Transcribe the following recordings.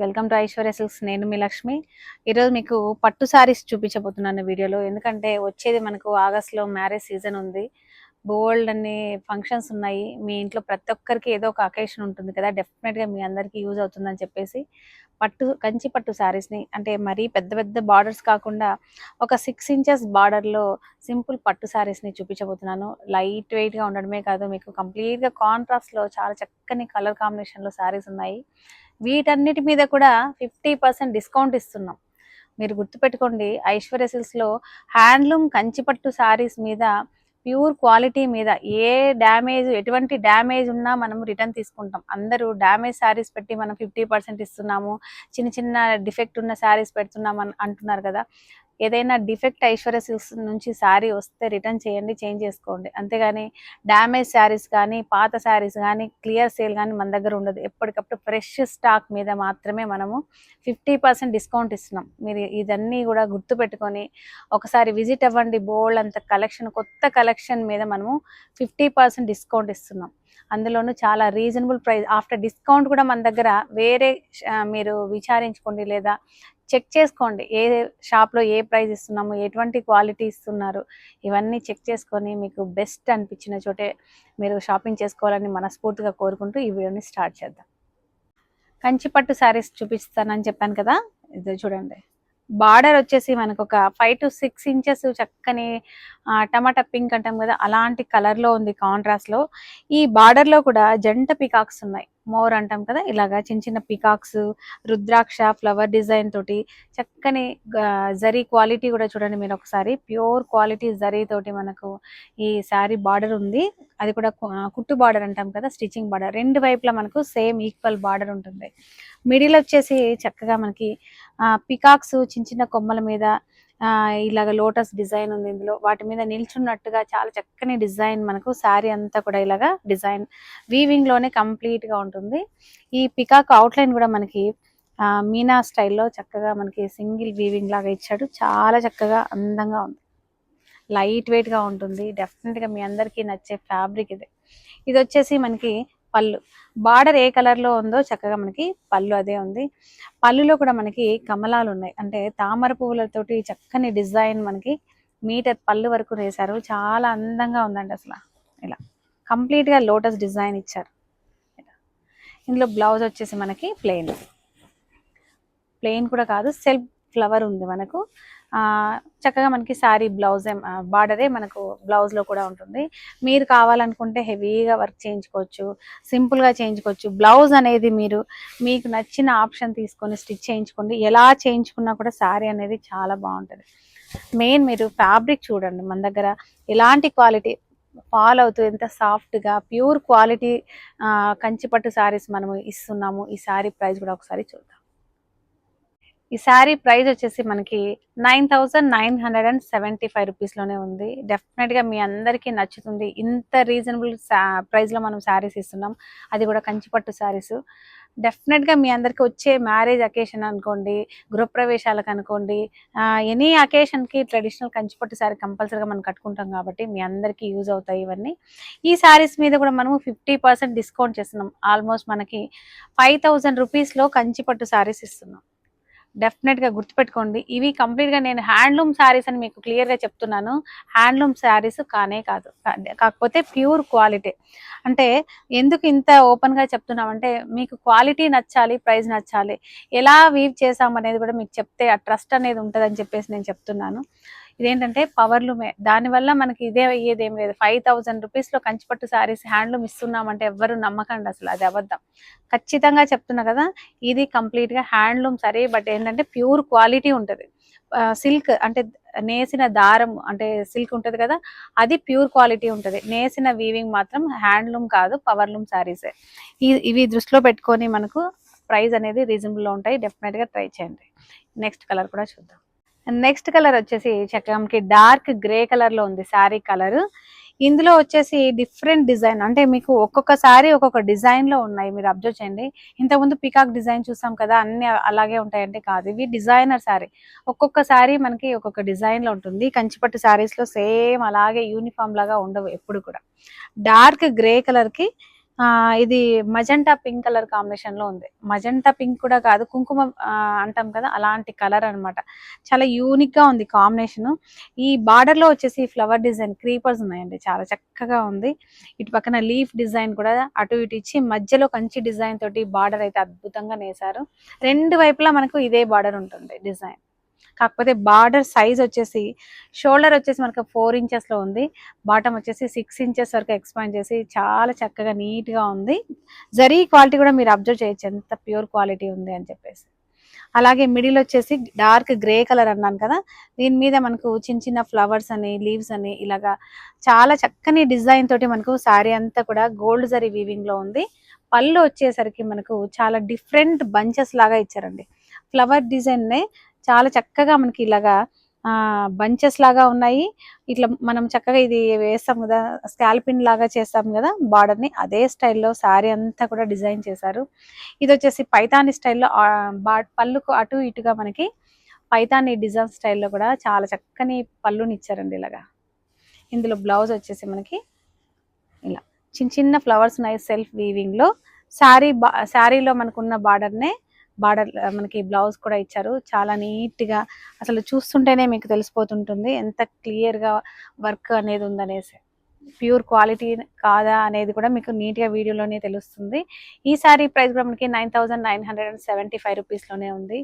Welcome to Aishwarya silks. నేను మీ లక్ష్మి. ఈరోజు మీకు పట్టు సారీస్ చూపించబోతున్నాను వీడియోలో. ఎందుకంటే వచ్చేది మనకు ఆగస్ట్లో మ్యారేజ్ సీజన్ ఉంది. బోల్డ్ అన్ని ఫంక్షన్స్ ఉన్నాయి. మీ ఇంట్లో ప్రతి ఒక్కరికి ఏదో ఒక అకేషన్ ఉంటుంది కదా, డెఫినెట్గా మీ అందరికీ యూజ్ అవుతుందని చెప్పేసి కంచి పట్టు శారీస్ని, అంటే మరీ పెద్ద పెద్ద బార్డర్స్ కాకుండా ఒక 6 ఇంచెస్ బార్డర్లో సింపుల్ పట్టు శారీస్ని చూపించబోతున్నాను. లైట్ వెయిట్గా ఉండడమే కాదు, మీకు కంప్లీట్గా కాంట్రాస్ట్లో చాలా చక్కని కలర్ కాంబినేషన్లో శారీస్ ఉన్నాయి. వీటన్నిటి మీద కూడా 50% డిస్కౌంట్ ఇస్తున్నాం. మీరు గుర్తుపెట్టుకోండి, ఐశ్వర్య సిల్క్స్లో హ్యాండ్లూమ్ కంచిపట్టు శారీస్ మీద ప్యూర్ క్వాలిటీ మీద ఎటువంటి డ్యామేజ్ ఉన్నా మనం రిటర్న్ తీసుకుంటాం. అందరూ డ్యామేజ్ శారీస్ పెట్టి మనం 50% ఇస్తున్నాము, చిన్న చిన్న డిఫెక్ట్ ఉన్న శారీస్ పెడుతున్నాం అంటున్నారు కదా. ఏదైనా డిఫెక్ట్ ఐశ్వర్య సిల్క్స్ నుంచి శారీ వస్తే రిటర్న్ చేయండి, చేంజ్ చేసుకోండి. అంతేగాని డ్యామేజ్ శారీస్ కానీ, పాత శారీస్ కానీ, క్లియర్ సేల్ కానీ మన దగ్గర ఉండదు. ఎప్పటికప్పుడు ఫ్రెష్ స్టాక్ మీద మాత్రమే మనము 50% డిస్కౌంట్ ఇస్తున్నాం. మీరు ఇదన్నీ కూడా గుర్తుపెట్టుకొని ఒకసారి విజిట్ అవ్వండి. బోల్డ్ అంత కలెక్షన్, కొత్త కలెక్షన్ మీద మనము 50% డిస్కౌంట్ ఇస్తున్నాం. అందులోనూ చాలా రీజనబుల్ ప్రైస్. ఆఫ్టర్ డిస్కౌంట్ కూడా మన దగ్గర వేరే మీరు విచారించుకోండి, లేదా చెక్ చేసుకోండి ఏ షాప్లో ఏ ప్రైస్ ఇస్తున్నాము, ఎటువంటి క్వాలిటీ ఇస్తున్నారు, ఇవన్నీ చెక్ చేసుకొని మీకు బెస్ట్ అనిపించిన చోటే మీరు షాపింగ్ చేసుకోవాలని మనస్ఫూర్తిగా కోరుకుంటూ ఈ వీడియోని స్టార్ట్ చేద్దాం. కంచిపట్టు శారీస్ చూపిస్తానని చెప్పాను కదా, ఇది చూడండి. బార్డర్ వచ్చేసి మనకు ఒక 5 to 6 ఇంచెస్ చక్కని టమాటా పింక్ అంటాం కదా, అలాంటి కలర్లో ఉంది కాంట్రాస్ట్లో. ఈ బార్డర్లో కూడా జంట పికాక్స్ ఉన్నాయి, మోర్ అంటాం కదా, ఇలాగా చిన్న చిన్న పికాక్స్, రుద్రాక్ష ఫ్లవర్ డిజైన్ తోటి చక్కని జరీ క్వాలిటీ కూడా చూడండి మీరు ఒకసారి. ప్యూర్ క్వాలిటీ జరీ తోటి మనకు ఈ శారీ బార్డర్ ఉంది. అది కూడా కుట్టు బార్డర్ అంటాం కదా, స్టిచ్చింగ్ బార్డర్. రెండు వైపులా మనకు సేమ్ ఈక్వల్ బార్డర్ ఉంటుంది. మిడిల్ వచ్చేసి చక్కగా మనకి పికాక్స్ చిన్న చిన్న కొమ్మల మీద ఇలాగ లోటస్ డిజైన్ ఉంది. ఇందులో వాటి మీద నిల్చున్నట్టుగా చాలా చక్కని డిజైన్. మనకు శారీ అంతా కూడా ఇలాగా డిజైన్ వీవింగ్ లోనే కంప్లీట్ గా ఉంటుంది. ఈ పికాక్ అవుట్లైన్ కూడా మనకి మీనా స్టైల్లో చక్కగా మనకి సింగిల్ వీవింగ్ లాగా ఇచ్చాడు. చాలా చక్కగా అందంగా ఉంది, లైట్ వెయిట్ గా ఉంటుంది. డెఫినెట్ గా మీ అందరికీ నచ్చే ఫ్యాబ్రిక్ ఇది. ఇది వచ్చేసి మనకి పళ్ళు. బార్డర్ ఏ కలర్ లో ఉందో చక్కగా మనకి పళ్ళు అదే ఉంది. పళ్ళులో కూడా మనకి కమలాలు ఉన్నాయి, అంటే తామర పువ్వులతోటి చక్కని డిజైన్ మనకి మీటర్ పళ్ళు వరకు వేశారు. చాలా అందంగా ఉందండి అసలు. ఇలా కంప్లీట్ గా లోటస్ డిజైన్ ఇచ్చారు. ఇందులో బ్లౌజ్ వచ్చేసి మనకి ప్లెయిన్ కూడా కాదు, సెల్ఫ్ ఫ్లవర్ ఉంది మనకు. చక్కగా మనకి శారీ బ్లౌజ్ బార్డరే మనకు బ్లౌజ్లో కూడా ఉంటుంది. మీరు కావాలనుకుంటే హెవీగా వర్క్ చేయించుకోవచ్చు, సింపుల్గా చేయించుకోవచ్చు. బ్లౌజ్ అనేది మీకు నచ్చిన ఆప్షన్ తీసుకొని స్టిచ్ చేయించుకోండి. ఎలా చేయించుకున్నా కూడా శారీ అనేది చాలా బాగుంటుంది. మెయిన్ మీరు ఫ్యాబ్రిక్ చూడండి, మన దగ్గర ఎలాంటి క్వాలిటీ ఫాలో అవుతూ ఎంత సాఫ్ట్గా ప్యూర్ క్వాలిటీ కంచిపట్టు శారీస్ మనము ఇస్తున్నాము. ఈ శారీ ప్రైస్ కూడా ఒకసారి చూద్దాం. ఈ శారీ ప్రైస్ వచ్చేసి మనకి 9,975 రూపీస్లోనే ఉంది. డెఫినెట్గా మీ అందరికీ నచ్చుతుంది. ఇంత రీజనబుల్ ప్రైస్లో మనం శారీస్ ఇస్తున్నాం, అది కూడా కంచిపట్టు శారీస్. డెఫినెట్గా మీ అందరికీ వచ్చే మ్యారేజ్ అకేషన్ అనుకోండి, గృహప్రవేశాలకు అనుకోండి, ఎనీ అకేషన్కి ట్రెడిషనల్ కంచిపట్టు శారీ కంపల్సరీగా మనం కట్టుకుంటాం కాబట్టి మీ అందరికీ యూజ్ అవుతాయి ఇవన్నీ. ఈ శారీస్ మీద కూడా మనము 50% డిస్కౌంట్ చేస్తున్నాం. ఆల్మోస్ట్ మనకి 5,000 రూపీస్లో కంచిపట్టు శారీస్ ఇస్తున్నాం. డెఫినెట్గా గుర్తుపెట్టుకోండి, ఇవి కంప్లీట్గా నేను హ్యాండ్లూమ్ శారీస్ అని మీకు క్లియర్గా చెప్తున్నాను. హ్యాండ్లూమ్ శారీస్ కాకపోతే ప్యూర్ క్వాలిటీ. అంటే ఎందుకు ఇంత ఓపెన్గా చెప్తున్నామంటే మీకు క్వాలిటీ నచ్చాలి, ప్రైస్ నచ్చాలి. ఎలా వీవ్ చేసామనేది కూడా మీకు చెప్తే ఆ ట్రస్ట్ అనేది ఉంటుందని చెప్పేసి నేను చెప్తున్నాను. ఇదేంటంటే పవర్లూమే, దానివల్ల మనకి ఇదే అయ్యేదేం లేదు. 5,000 రూపీస్లో కంచిపట్టు శారీస్ హ్యాండ్లూమ్ ఇస్తున్నామంటే ఎవ్వరు నమ్మకండి, అసలు అది అబద్ధం. ఖచ్చితంగా చెప్తున్నా కదా, ఇది కంప్లీట్గా హ్యాండ్లూమ్ శారీ. బట్ ఏంటంటే ప్యూర్ క్వాలిటీ ఉంటుంది. సిల్క్ అంటే నేసిన దారం, అంటే సిల్క్ ఉంటుంది కదా, అది ప్యూర్ క్వాలిటీ ఉంటుంది. నేసిన వీవింగ్ మాత్రం హ్యాండ్లూమ్ కాదు, పవర్లూమ్ శారీసే. ఇవి దృష్టిలో పెట్టుకొని మనకు ప్రైస్ అనేది రీజనబుల్లో ఉంటాయి. డెఫినెట్గా ట్రై చేయండి. నెక్స్ట్ కలర్ కూడా చూద్దాం. నెక్స్ట్ కలర్ వచ్చేసి చక్కగా డార్క్ గ్రే కలర్ లో ఉంది శారీ కలర్. ఇందులో వచ్చేసి డిఫరెంట్ డిజైన్, అంటే మీకు ఒక్కొక్క శారీ ఒక్కొక్క డిజైన్ లో ఉన్నాయి. మీరు అబ్జర్వ్ చేయండి. ఇంతకుముందు పికాక్ డిజైన్ చూసాం కదా, అన్ని అలాగే ఉంటాయంటే కాదు, ఇవి డిజైనర్ శారీ. ఒక్కొక్క శారీ మనకి ఒక్కొక్క డిజైన్ లో ఉంటుంది. కంచిపట్టు శారీస్ లో సేమ్ అలాగే యూనిఫామ్ లాగా ఉండవు ఎప్పుడు కూడా. డార్క్ గ్రే కలర్ కి ఇది మజంటా పింక్ కలర్ కాంబినేషన్ లో ఉంది. మజంటా పింక్ కూడా కాదు, కుంకుమ అంటాం కదా అలాంటి కలర్ అన్నమాట. చాలా యూనిక్ గా ఉంది కాంబినేషన్. ఈ బార్డర్ లో వచ్చేసి ఫ్లవర్ డిజైన్ క్రీపర్స్ ఉన్నాయండి, చాలా చక్కగా ఉంది. ఇటు పక్కన లీఫ్ డిజైన్ కూడా అటు ఇటు ఇచ్చి మధ్యలో కంచి డిజైన్ తోటి బార్డర్ అయితే అద్భుతంగా నేసారు. రెండు వైపులా మనకు ఇదే బార్డర్ ఉంటుంది డిజైన్. కాకపోతే బార్డర్ సైజ్ వచ్చేసి షోల్డర్ వచ్చేసి మనకు 4 ఇంచెస్ లో ఉంది. బాటమ్ వచ్చేసి 6 ఇంచెస్ వరకు ఎక్స్పాండ్ చేసి చాలా చక్కగా నీట్ గా ఉంది. జరీ క్వాలిటీ కూడా మీరు అబ్జర్వ్ చేయొచ్చు ఎంత ప్యూర్ క్వాలిటీ ఉంది అని చెప్పేసి. అలాగే మిడిల్ వచ్చేసి డార్క్ గ్రే కలర్ అన్నాను కదా, దీని మీద మనకు చిన్న చిన్న ఫ్లవర్స్ అని లీవ్స్ అని ఇలాగా చాలా చక్కని డిజైన్ తోటి మనకు శారీ అంతా కూడా గోల్డ్ జరీ వీవింగ్ లో ఉంది. పళ్ళు వచ్చేసరికి మనకు చాలా డిఫరెంట్ బంచెస్ లాగా ఇచ్చారండి. ఫ్లవర్ డిజైన్ నే చాలా చక్కగా మనకి ఇలాగా బంచెస్ లాగా ఉన్నాయి. ఇట్లా మనం చక్కగా ఇది వేస్తాం కదా, స్కాల్పిన్ లాగా చేస్తాం కదా బార్డర్ ని, అదే స్టైల్లో శారీ అంతా కూడా డిజైన్ చేశారు. ఇది వచ్చేసి పైతాని స్టైల్లో పళ్ళుకు అటు ఇటుగా మనకి పైతాని డిజైన్ స్టైల్లో కూడా చాలా చక్కని పళ్ళుని ఇచ్చారండి ఇలాగా. ఇందులో బ్లౌజ్ వచ్చేసి మనకి ఇలా చిన్న చిన్న ఫ్లవర్స్ ఉన్నాయి సెల్ఫ్ వీవింగ్ లో. శారీలో మనకున్న బార్డర్ మనకి బ్లౌజ్ కూడా ఇచ్చారు. చాలా నీట్ గా అసలు చూస్తుంటేనే మీకు తెలిసిపోతుంటుంది ఎంత క్లియర్ గా వర్క్ అనేది ఉందనేసి. ప్యూర్ క్వాలిటీ కాదా అనేది కూడా మీకు నీట్ గా వీడియోలోనే తెలుస్తుంది. ఈ శారీ ప్రైస్ కూడా మనకి 9975 రూపీస్ లోనే ఉంది.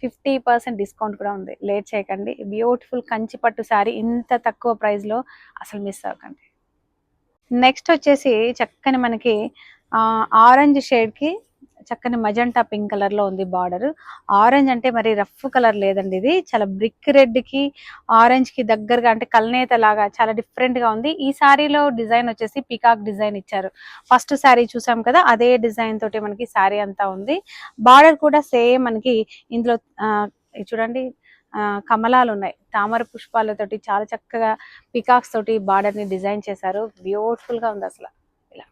50% డిస్కౌంట్ కూడా ఉంది. లేట్ చేయకండి. బ్యూటిఫుల్ కంచి పట్టు శారీ ఇంత తక్కువ ప్రైస్ లో అసలు మిస్ అవ్వకండి. నెక్స్ట్ వచ్చేసి చక్కని మనకి ఆరెంజ్ షేడ్ కి చక్కని మజంటా పింక్ కలర్ లో ఉంది బార్డర్. ఆరెంజ్ అంటే మరి రఫ్ కలర్ లేదండి, ఇది చాలా బ్రిక్ రెడ్ కి ఆరెంజ్ కి దగ్గరగా అంటే కల్నేత లాగా చాలా డిఫరెంట్ గా ఉంది. ఈ సారీలో డిజైన్ వచ్చేసి పికాక్ డిజైన్ ఇచ్చారు. ఫస్ట్ శారీ చూసాం కదా అదే డిజైన్ తోటి మనకి శారీ అంతా ఉంది. బార్డర్ కూడా సేమ్ మనకి ఇందులో చూడండి కమలాలు ఉన్నాయి, తామర పుష్పాలతోటి చాలా చక్కగా పికాక్స్ తోటి బార్డర్ ని డిజైన్ చేశారు. బ్యూటిఫుల్ గా ఉంది అసలు. ఇలా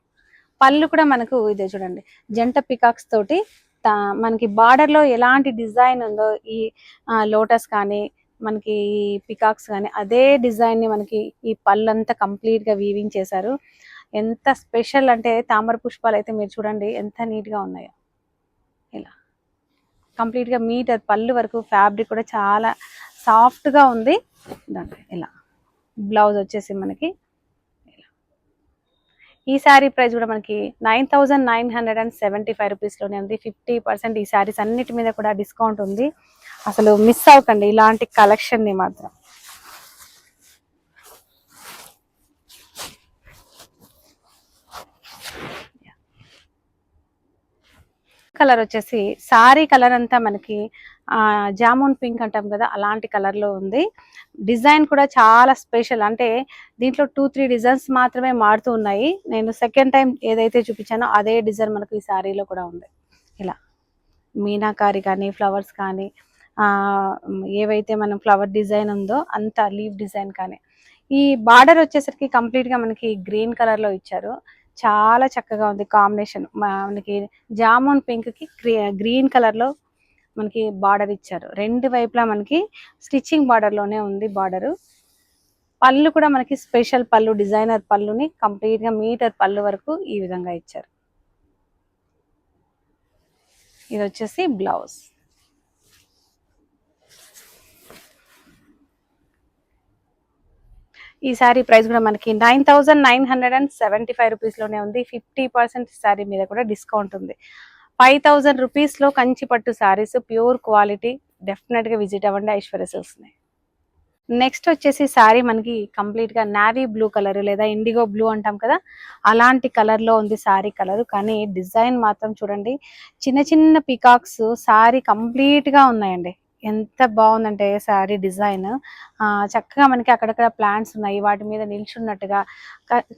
పళ్ళు కూడా మనకు ఇదే చూడండి, జంట పికాక్స్ తోటి మనకి బార్డర్ లో ఎలాంటి డిజైన్ ఉందో ఈ లోటస్ కానీ మనకి పికాక్స్ కానీ అదే డిజైన్ ని మనకి ఈ పళ్ళంతా కంప్లీట్ గా వీవింగ్ చేశారు. ఎంత స్పెషల్ అంటే తామర పుష్పాలు అయితే మీరు చూడండి ఎంత నీట్ గా ఉన్నాయో. ఇలా కంప్లీట్ గా మీటర్ పళ్ళు వరకు ఫ్యాబ్రిక్ కూడా చాలా సాఫ్ట్ గా ఉంది. ఇలా బ్లౌజ్ వచ్చేసి మనకి ఈ శారీ ప్రైస్ కూడా మనకి 9975 రూపీస్ లోనే ఉంది. 50% ఈ శారీస్ అన్నిటి మీద కూడా డిస్కౌంట్ ఉంది. అసలు మిస్ అవ్వకండి ఇలాంటి కలెక్షన్ ని మాత్రం. కలర్ వచ్చేసి సారీ కలర్ అంతా మనకి జామున్ పింక్ అంటాం కదా అలాంటి కలర్ లో ఉంది. డిజైన్ కూడా చాలా స్పెషల్, అంటే దీంట్లో 2-3 డిజైన్స్ మాత్రమే మారుతూ ఉన్నాయి. నేను సెకండ్ టైం ఏదైతే చూపించానో అదే డిజైన్ మనకు ఈ శారీలో కూడా ఉంది. ఇలా మీనాకారి కానీ ఫ్లవర్స్ కానీ ఏవైతే మనం ఫ్లవర్ డిజైన్ ఉందో అంత లీవ్ డిజైన్ కానీ. ఈ బార్డర్ వచ్చేసరికి కంప్లీట్ గా మనకి గ్రీన్ కలర్ లో ఇచ్చారు. చాలా చక్కగా ఉంది కాంబినేషన్. మనకి జామున్ పింక్ కి గ్రీన్ కలర్ లో మనకి బార్డర్ ఇచ్చారు. రెండు వైపులా మనకి స్టిచ్చింగ్ బార్డర్ లోనే ఉంది బార్డర్. పళ్ళు కూడా మనకి స్పెషల్ పళ్ళు, డిజైనర్ పళ్ళుని కంప్లీట్ గా మీటర్ పళ్ళు వరకు ఈ విధంగా ఇచ్చారు. ఇది వచ్చేసి బ్లౌజ్. ఈ శారీ ప్రైస్ కూడా మనకి 9975 రూపీస్ లోనే ఉంది. 50% శారీ మీద కూడా డిస్కౌంట్ ఉంది. 5000 రూపీస్ లో కంచి పట్టు శారీస్ ప్యూర్ క్వాలిటీ. డెఫినెట్ గా విజిట్ అవ్వండి ఐశ్వర్య సిల్క్స్ ని. నెక్స్ట్ వచ్చేసి శారీ మనకి కంప్లీట్ గా నావీ బ్లూ కలర్ లేదా ఇండిగో బ్లూ అంటాం కదా అలాంటి కలర్ లో ఉంది శారీ కలర్. కానీ డిజైన్ మాత్రం చూడండి, చిన్న చిన్న పికాక్స్ శారీ కంప్లీట్ గా ఉన్నాయండి. ఎంత బాగుందంటే శారీ డిజైన్ చక్కగా మనకి అక్కడక్కడ ప్లాంట్స్ ఉన్నాయి, వాటి మీద నిల్చున్నట్టుగా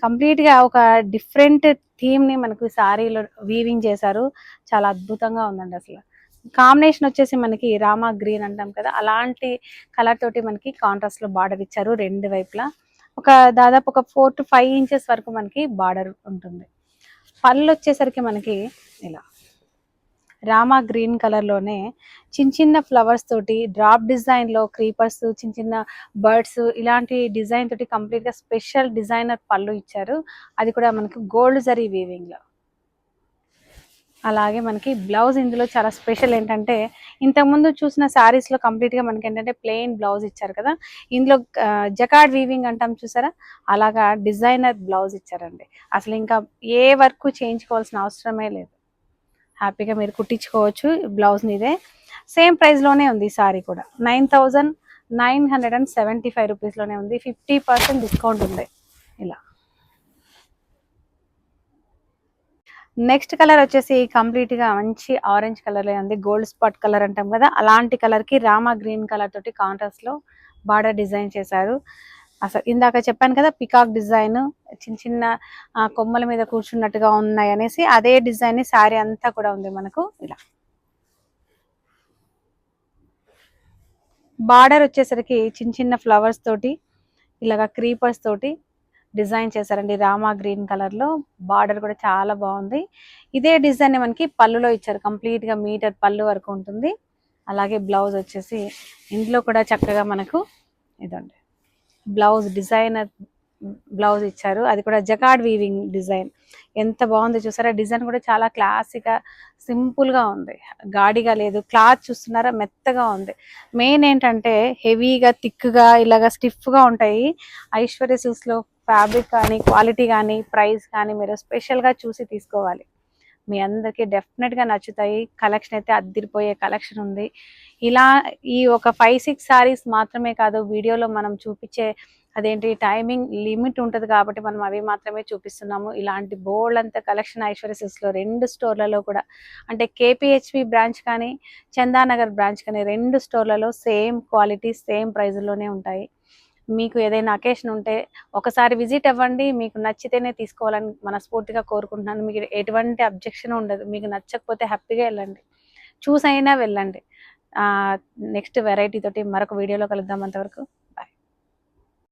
కంప్లీట్ గా ఒక డిఫరెంట్ థీమ్ ని మనకు శారీలో వీవింగ్ చేశారు. చాలా అద్భుతంగా ఉందండి అసలు. కాంబినేషన్ వచ్చేసి మనకి రామా గ్రీన్ అంటాం కదా అలాంటి కలర్ తోటి మనకి కాంట్రాస్ట్ లో బార్డర్ ఇచ్చారు. రెండు వైపులా దాదాపు ఒక 4 to 5 ఇంచెస్ వరకు మనకి బార్డర్ ఉంటుంది. పళ్ళు వచ్చేసరికి మనకి ఇలా రామా గ్రీన్ కలర్ లోనే చిన్న చిన్న ఫ్లవర్స్ తోటి డ్రాప్ డిజైన్ లో క్రీపర్స్, చిన్న చిన్న బర్డ్స్ ఇలాంటి డిజైన్ తోటి కంప్లీట్ గా స్పెషల్ డిజైనర్ పళ్ళు ఇచ్చారు. అది కూడా మనకి గోల్డ్ జరీ వీవింగ్ లో. అలాగే మనకి బ్లౌజ్ ఇందులో చాలా స్పెషల్ ఏంటంటే, ఇంతకుముందు చూసిన శారీస్‌లో కంప్లీట్‌గా మనకేంటంటే ప్లెయిన్ బ్లౌజ్ ఇచ్చారు కదా! ఇందులో జకార్డ్ వీవింగ్ అంటాం చూసారా? అలాగా డిజైనర్ బ్లౌజ్ ఇచ్చారండి. అసలు ఇంకా ఏ వర్క్ చేయించుకోవాల్సిన అవసరమే లేదు. హ్యాపీగా మీరు కుట్టించుకోవచ్చు బ్లౌజ్‌ని ఇదే. సేమ్ ప్రైస్‌లోనే ఉంది ఈ సారీ కూడా. 9975 రూపీస్‌లోనే ఉంది. 50% డిస్కౌంట్ ఉంది. ఇలా. నెక్స్ట్ కలర్ వచ్చేసి కంప్లీట్‌గా మంచి ఆరెంజ్ కలర్‌లో ఉంది. గోల్డ్ స్పాట్ కలర్ అంటాం కదా! అలాంటి కలర్‌కి రామా గ్రీన్ కలర్ తోటి కాంట్రాస్ట్‌లో బార్డర్ డిజైన్ చేశారు. అసలు ఇందాక చెప్పాను కదా! పికాక్ డిజైన్ చిన్న చిన్న కొమ్మల మీద కూర్చున్నట్టుగా ఉన్నాయనేసి అదే డిజైన్ శారీ అంతా కూడా ఉంది మనకు ఇలా. బార్డర్ వచ్చేసరికి చిన్న చిన్న ఫ్లవర్స్ తోటి ఇలాగా క్రీపర్స్ తోటి డిజైన్ చేశారండి. రామా గ్రీన్ కలర్ లో బార్డర్ కూడా చాలా బాగుంది. ఇదే డిజైన్ మనకి పళ్ళులో ఇచ్చారు. కంప్లీట్ గా మీటర్ పళ్ళు వరకు ఉంటుంది. అలాగే బ్లౌజ్ వచ్చేసి ఇందులో కూడా చక్కగా మనకు ఇదండి బ్లౌజ్ డిజైనర్ బ్లౌజ్ ఇచ్చారు. అది కూడా జకార్డ్ వీవింగ్ డిజైన్. ఎంత బాగుంది చూసారా? డిజైన్ కూడా చాలా క్లాసిక్గా సింపుల్గా ఉంది. గాడిగా లేదు. క్లాత్ చూస్తున్నారా? మెత్తగా ఉంది. మెయిన్ ఏంటంటే హెవీగా థిక్గా ఇలాగా స్టిఫ్గా ఉంటాయి. ఐశ్వర్య సిల్క్స్లో ఫ్యాబ్రిక్ కానీ క్వాలిటీ కానీ ప్రైస్ కానీ మీరు స్పెషల్గా చూసి తీసుకోవాలి. మీ అందరికీ డెఫినెట్గా నచ్చుతాయి. కలెక్షన్ అయితే అద్దిరిపోయే కలెక్షన్ ఉంది. ఇలా ఈ ఒక 5-6 సారీస్ మాత్రమే కాదు, వీడియోలో మనం చూపించే అదేంటి టైమింగ్ లిమిట్ ఉంటుంది కాబట్టి మనం అవి మాత్రమే చూపిస్తున్నాము. ఇలాంటి బోల్డ్ అంత కలెక్షన్ ఐశ్వర్య సిల్క్స్లో 2 స్టోర్లలో కూడా, అంటే కేపీహెచ్పి బ్రాంచ్ కానీ చందానగర్ బ్రాంచ్ కానీ 2 స్టోర్లలో సేమ్ క్వాలిటీ సేమ్ ప్రైజ్లోనే ఉంటాయి. మీకు ఏదైనా అకేషన్ ఉంటే ఒకసారి విజిట్ అవ్వండి. మీకు నచ్చితేనే తీసుకోవాలని మనస్ఫూర్తిగా కోరుకుంటున్నాను. మీకు ఎటువంటి అబ్జెక్షన్ ఉండదు. మీకు నచ్చకపోతే హ్యాపీగా వెళ్ళండి. చూసైనా వెళ్ళండి. నెక్స్ట్ వెరైటీ తోటి మరొక వీడియోలో కలుద్దాం. అంతవరకు